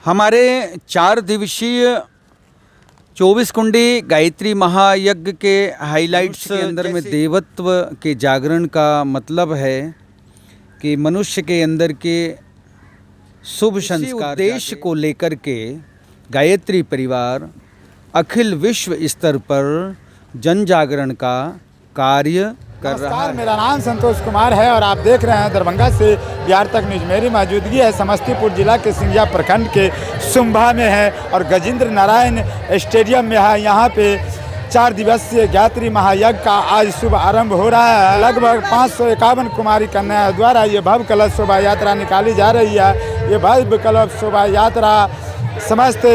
हमारे 4 दिवसीय 24 कुंडी गायत्री महायज्ञ के हाइलाइट्स के अंदर में देवत्व के जागरण का मतलब है कि मनुष्य के अंदर के शुभ संस्कार उद्देश्य को लेकर के गायत्री परिवार अखिल विश्व स्तर पर जन जागरण का कार्य कर रहा है। मेरा नाम संतोष कुमार है और आप देख रहे हैं दरभंगा से बिहार तक न्यूज। मेरी मौजूदगी है समस्तीपुर जिला के सिंधिया प्रखंड के सुंभा में है और गजेंद्र नारायण स्टेडियम में है। यहाँ पे 4 दिवसीय गायत्री महायज्ञ का आज शुभ आरंभ हो रहा है। लगभग 551 कुमारी कन्या द्वारा ये भव्य कलश शोभा यात्रा निकाली जा रही है। ये भव्य कलश शोभा यात्रा समस्त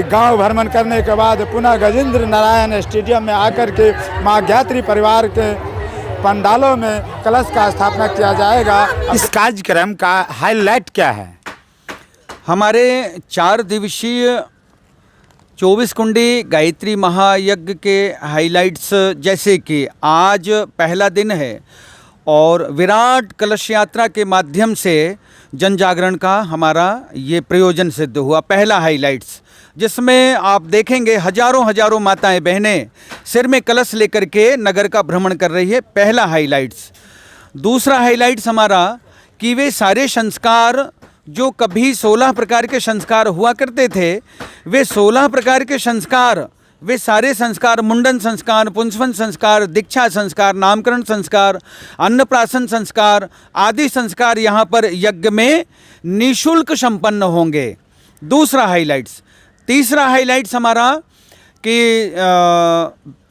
गांव भ्रमण करने के बाद पुनः गजेंद्र नारायण स्टेडियम में आकर के मां गायत्री परिवार के पंडालों में कलश का स्थापना किया जाएगा। इस कार्यक्रम का हाईलाइट क्या है? हमारे 4 दिवसीय 24 कुंडी गायत्री महायज्ञ के हाइलाइट्स जैसे कि आज पहला दिन है और विराट कलश यात्रा के माध्यम से जन जागरण का हमारा ये प्रयोजन सिद्ध हुआ। पहला हाइलाइट्स जिसमें आप देखेंगे हजारों माताएं बहनें सिर में कलश लेकर के नगर का भ्रमण कर रही है। पहला हाइलाइट्स। दूसरा हाइलाइट्स हमारा कि वे सारे संस्कार जो कभी 16 प्रकार के संस्कार हुआ करते थे, वे 16 प्रकार के संस्कार, वे सारे संस्कार, मुंडन संस्कार, पुंसवन संस्कार, दीक्षा संस्कार, नामकरण संस्कार, अन्नप्राशन संस्कार आदि संस्कार यहाँ पर यज्ञ में निःशुल्क संपन्न होंगे। दूसरा हाइलाइट्स। तीसरा हाइलाइट्स हमारा कि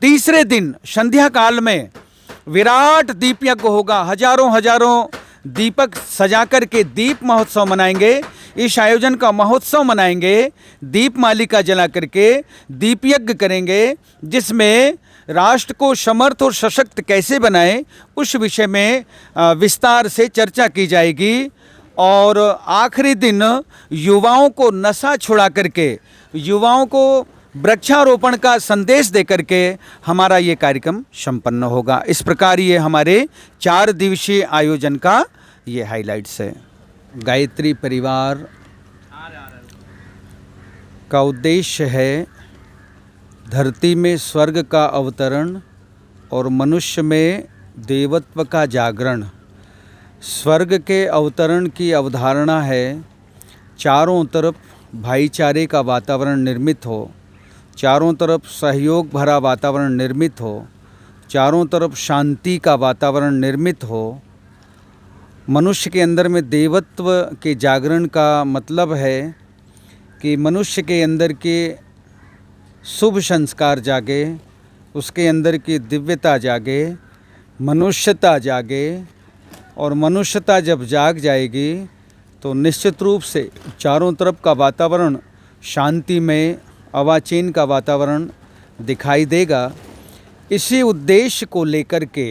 तीसरे दिन संध्या काल में विराट दीप यज्ञ होगा। हजारों दीपक सजा कर के दीप महोत्सव मनाएंगे। इस आयोजन का महोत्सव मनाएंगे, दीप मालिका जला करके दीप यज्ञ करेंगे, जिसमें राष्ट्र को समर्थ और सशक्त कैसे बनाएं उस विषय में विस्तार से चर्चा की जाएगी। और आखिरी दिन युवाओं को नशा छुड़ा करके, युवाओं को वृक्षारोपण का संदेश दे करके हमारा ये कार्यक्रम संपन्न होगा। इस प्रकार ये हमारे 4 दिवसीय आयोजन का ये हाइलाइट्स है। गायत्री परिवार का उद्देश्य है धरती में स्वर्ग का अवतरण और मनुष्य में देवत्व का जागरण। स्वर्ग के अवतरण की अवधारणा है चारों तरफ भाईचारे का वातावरण निर्मित हो, चारों तरफ सहयोग भरा वातावरण निर्मित हो, चारों तरफ शांति का वातावरण निर्मित हो। मनुष्य के अंदर में देवत्व के जागरण का मतलब है कि मनुष्य के अंदर के शुभ संस्कार जागे, उसके अंदर की दिव्यता जागे, मनुष्यता जागे। और मनुष्यता जब जाग जाएगी तो निश्चित रूप से चारों तरफ का वातावरण शांति में अवाचीन का वातावरण दिखाई देगा। इसी उद्देश्य को लेकर के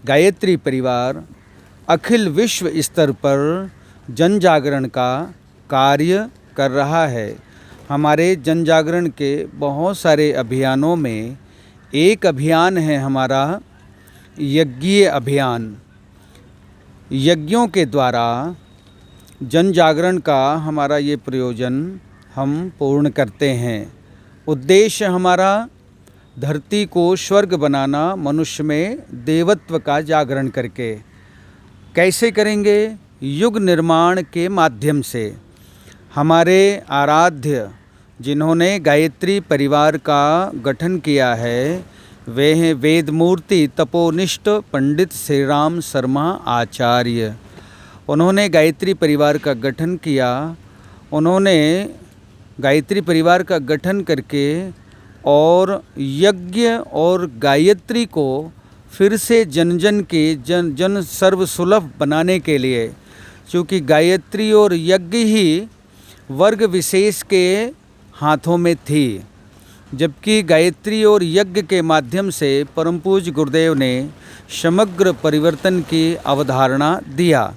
गायत्री परिवार अखिल विश्व स्तर पर जन जागरण का कार्य कर रहा है। हमारे जन जागरण के बहुत सारे अभियानों में एक अभियान है हमारा यज्ञीय अभियान। यज्ञों के द्वारा जन जागरण का हमारा ये प्रयोजन हम पूर्ण करते हैं। उद्देश्य हमारा धरती को स्वर्ग बनाना, मनुष्य में देवत्व का जागरण करके। कैसे करेंगे? युग निर्माण के माध्यम से। हमारे आराध्य जिन्होंने गायत्री परिवार का गठन किया है वे हैं वेदमूर्ति तपोनिष्ठ पंडित श्री राम शर्मा आचार्य। उन्होंने गायत्री परिवार का गठन किया। उन्होंने गायत्री परिवार का गठन करके और यज्ञ और गायत्री को फिर से जन जन के जन सर्वसुलभ बनाने के लिए, क्योंकि गायत्री और यज्ञ ही वर्ग विशेष के हाथों में थी, जबकि गायत्री और यज्ञ के माध्यम से परम पूज्य गुरुदेव ने समग्र परिवर्तन की अवधारणा दिया।